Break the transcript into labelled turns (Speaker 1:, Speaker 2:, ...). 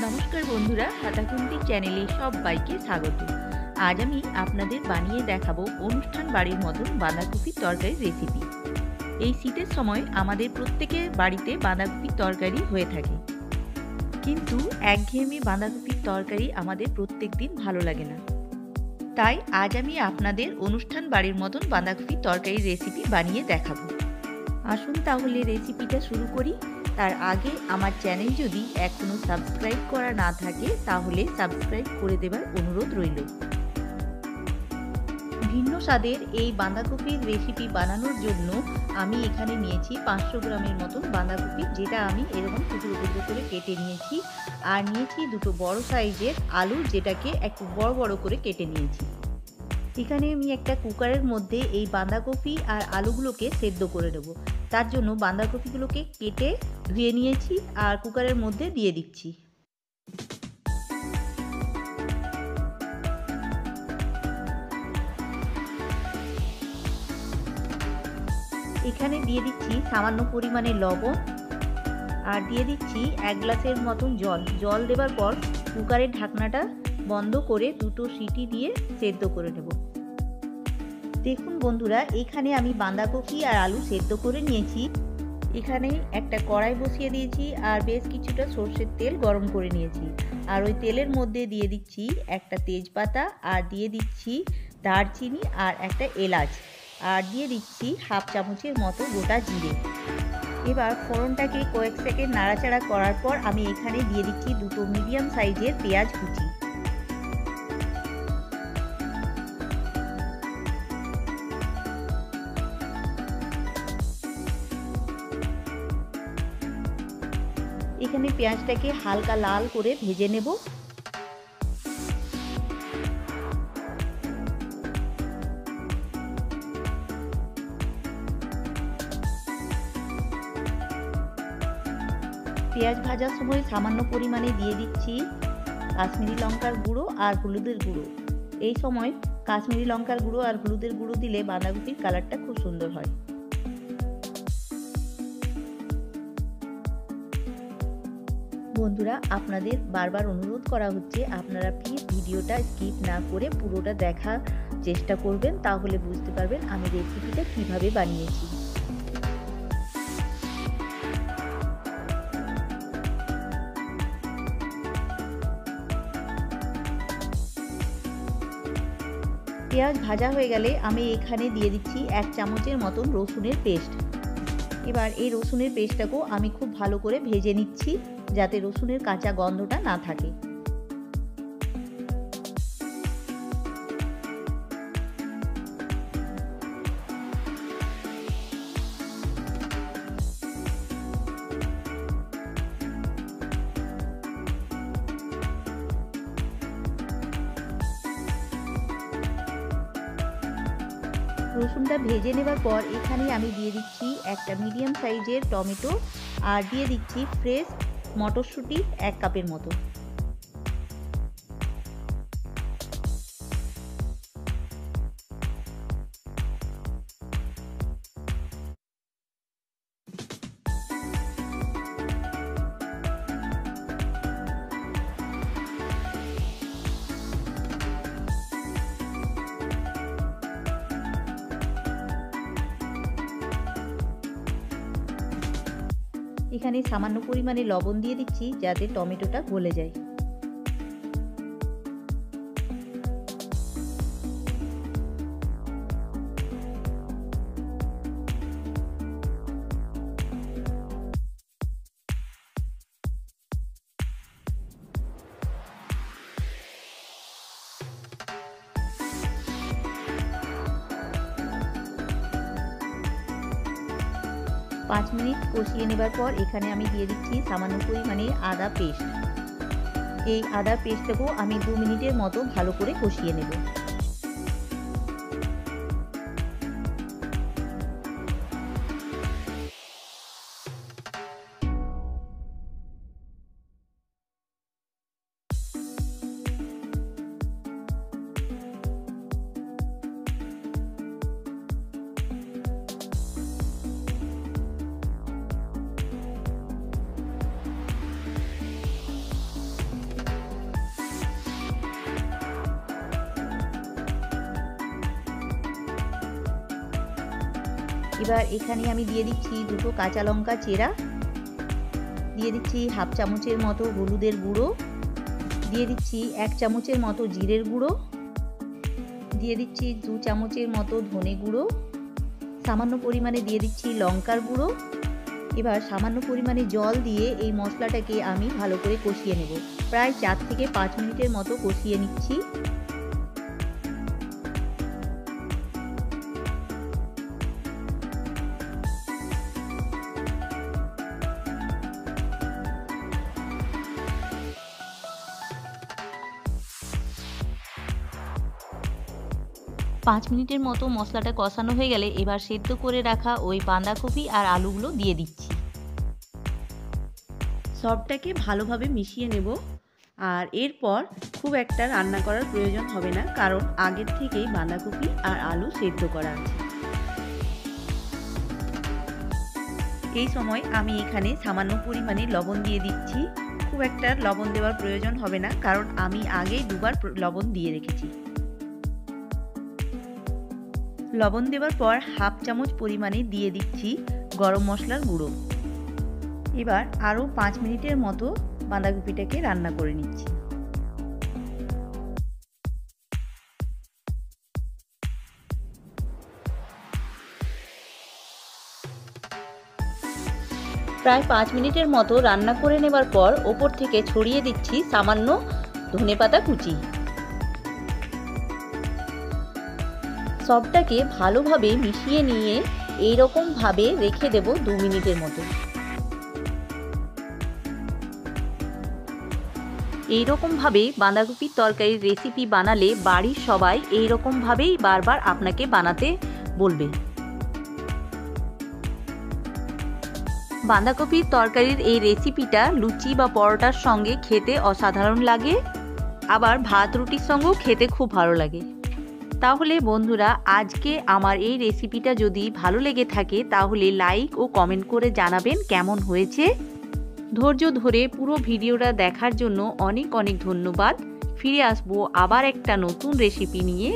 Speaker 1: নমস্কার বন্ধুরা, হাতাখুন্তি চ্যানেলে সবাইকে স্বাগত। আজ আমি আপনাদের বানিয়ে দেখাবো অনুষ্ঠান বাড়ির মতন বাঁধাকপির তরকারির রেসিপি। এই শীতের সময় আমাদের প্রত্যেকের বাড়িতে বাঁধাকপির তরকারি হয়ে থাকে, কিন্তু একঘেয়েমি বাঁধাকপির তরকারি আমাদের প্রত্যেক দিন ভালো লাগে না। তাই আজ আমি আপনাদের অনুষ্ঠান বাড়ির মতন বাঁধাকপির তরকারির রেসিপি বানিয়ে দেখাবো। আসুন তাহলে রেসিপিটা শুরু করি। তার আগে আমার চ্যানেল যদি এখনও সাবস্ক্রাইব করা না থাকে তাহলে সাবস্ক্রাইব করে দেবার অনুরোধ রইল। ভিন্ন স্বাদের এই বাঁধাকপির রেসিপি বানানোর জন্য আমি এখানে নিয়েছি 500 গ্রামের মতন বাঁধাকপি, যেটা আমি এরকম টুকরো টুকরো করে কেটে নিয়েছি। আর নিয়েছি দুটো বড় সাইজের আলু, যেটাকে একটু বড় বড় করে কেটে নিয়েছি। এখানে আমি একটা কুকারের মধ্যে এই বাঁধাকপি আর আলুগুলোকে সেদ্ধ করে নেব। তার জন্য বাঁধাকপিগুলোকে কেটে ধুয়ে নিয়েছি আর কুকারের মধ্যে দিয়ে দিচ্ছি। এখানে দিয়ে দিচ্ছি সামান্য পরিমাণে লবণ আর দিয়ে দিচ্ছি 1 গ্লাসের মতন জল দেওয়ার পর কুকারের ঢাকনাটা বন্ধ করে দুটো সিটি দিয়ে সেদ্ধ করে নেব। দেখুন বন্ধুরা, এখানে আমি বাঁধাকপি আর আলু সেদ্ধ করে নিয়েছি। এখানে একটা কড়াই বসিয়ে দিয়েছি আর বেশ কিছুটা সর্ষের তেল গরম করে নিয়েছি। আর ওই তেলের মধ্যে দিয়ে দিচ্ছি একটা তেজপাতা, আর দিয়ে দিচ্ছি দারচিনি আর একটা এলাচ, আর দিয়ে দিচ্ছি হাফ চামচের মতো গোটা জিরে। এবার ফোড়নটাকে কয়েক সেকেন্ড নাড়াচাড়া করার পর আমি এখানে দিয়ে দিচ্ছি দুটো মিডিয়াম সাইজের পেঁয়াজ কুচি। এখানে পেঁয়াজটাকে হালকা লাল করে ভেজে নেব। পেঁয়াজ ভাজার সময় সামান্য পরিমাণে দিয়ে দিচ্ছি কাশ্মীরি লঙ্কার গুঁড়ো আর হলুদের গুঁড়ো। এই সময় কাশ্মীরি লঙ্কার গুঁড়ো আর হলুদের গুঁড়ো দিলে বাঁধাকপির কালারটা খুব সুন্দর হয়। বন্ধুরা, আপনাদের বারবার অনুরোধ করা হচ্ছে আপনারা প্লিজ ভিডিওটা স্কিপ না করে পুরোটা দেখার চেষ্টা করবেন, তাহলে বুঝতে পারবেন আমি রেসিপিটা কিভাবে বানিয়েছি। পেঁয়াজ ভাজা হয়ে গেলে আমি এখানে দিয়ে দিচ্ছি 1 চামচের মতন রসুনের পেস্ট। এবার এই রসুনের পেস্টটাকেও আমি খুব ভালো করে ভেজে নিচ্ছি, যাতে রসুনের কাঁচা গন্ধটা না থাকে। রসুনটা ভেজে নেবার পর এখানে আমি দিয়ে দিচ্ছি একটা মিডিয়াম সাইজের টমেটো, আর দিয়ে দিচ্ছি ফ্রেশ মটরশুঁটি 1 কাপের মতো। এখানে সামান্য পরিমাণে লবণ দিয়ে দিচ্ছি যাতে টমেটোটা গলে যায়। পাঁচ মিনিট কষিয়ে নেবার পর এখানে আমি দিয়ে দিচ্ছি সামান্য পরিমাণে আদা পেস্ট। এই আদা পেস্টটাকেও আমি 2 মিনিটের মতো ভালো করে কষিয়ে নেব। এবার এখানে আমি দিয়ে দিচ্ছি 2টো কাঁচা লঙ্কা চেরা, দিয়ে দিচ্ছি 1/2 চামচের মতো হলুদের গুঁড়ো, দিয়ে দিচ্ছি 1 চামচের মতো জিরের গুঁড়ো, দিয়ে দিচ্ছি 2 চামচের মতো ধনে গুঁড়ো, সামান্য পরিমাণে দিয়ে দিচ্ছি লঙ্কার গুঁড়ো। এবার সামান্য পরিমাণে জল দিয়ে এই মশলাটাকে আমি ভালো করে কষিয়ে নেব। প্রায় 4 থেকে 5 মিনিটের মতো কষিয়ে নিচ্ছি। পাঁচ মিনিটের মতো মশলাটা কষানো হয়ে গেলে এবার সেদ্ধ করে রাখা ওই বাঁধাকপি আর আলুগুলো দিয়ে দিচ্ছি। সবটাকে ভালোভাবে মিশিয়ে নেব। আর এরপর খুব একটা রান্না করার প্রয়োজন হবে না, কারণ আগের থেকেই বাঁধাকপি আর আলু সেদ্ধ করা আছে। এই সময় আমি এখানে সামান্য পরিমাণে লবণ দিয়ে দিচ্ছি। খুব একটা লবণ দেওয়ার প্রয়োজন হবে না, কারণ আমি আগেই 2বার লবণ দিয়ে রেখেছি। লবণ দেওয়ার পর 1/2 চামচ পরিমাণে দিয়ে দিচ্ছি গরম মশলার গুঁড়ো। এবার আরও 5 মিনিটের মতো বাঁধাকপিটাকে রান্না করে নিচ্ছি। প্রায় 5 মিনিটের মতো রান্না করে নেবার পর ওপর থেকে ছড়িয়ে দিচ্ছি সামান্য ধনেপাতা কুচি। সবটাকে ভালোভাবে মিশিয়ে নিয়ে এইরকমভাবে রেখে দেব 2 মিনিটের মতো। এইরকমভাবে বাঁধাকপির তরকারির রেসিপি বানালে বাড়ির সবাই এইরকমভাবেই বারবার আপনাকে বানাতে বলবে। বাঁধাকপির তরকারির এই রেসিপিটা লুচি বা পরোটার সঙ্গে খেতে অসাধারণ লাগে, আবার ভাত রুটির সঙ্গেও খেতে খুব ভালো লাগে। তাহলে বন্ধুরা, আজকে আমার এই রেসিপিটা যদি ভালো লেগে থাকে তাহলে লাইক ও কমেন্ট করে জানাবেন কেমন হয়েছে। ধৈর্য ধরে পুরো ভিডিওটা দেখার জন্য অনেক অনেক ধন্যবাদ। ফিরে আসবো আবার একটা নতুন রেসিপি নিয়ে।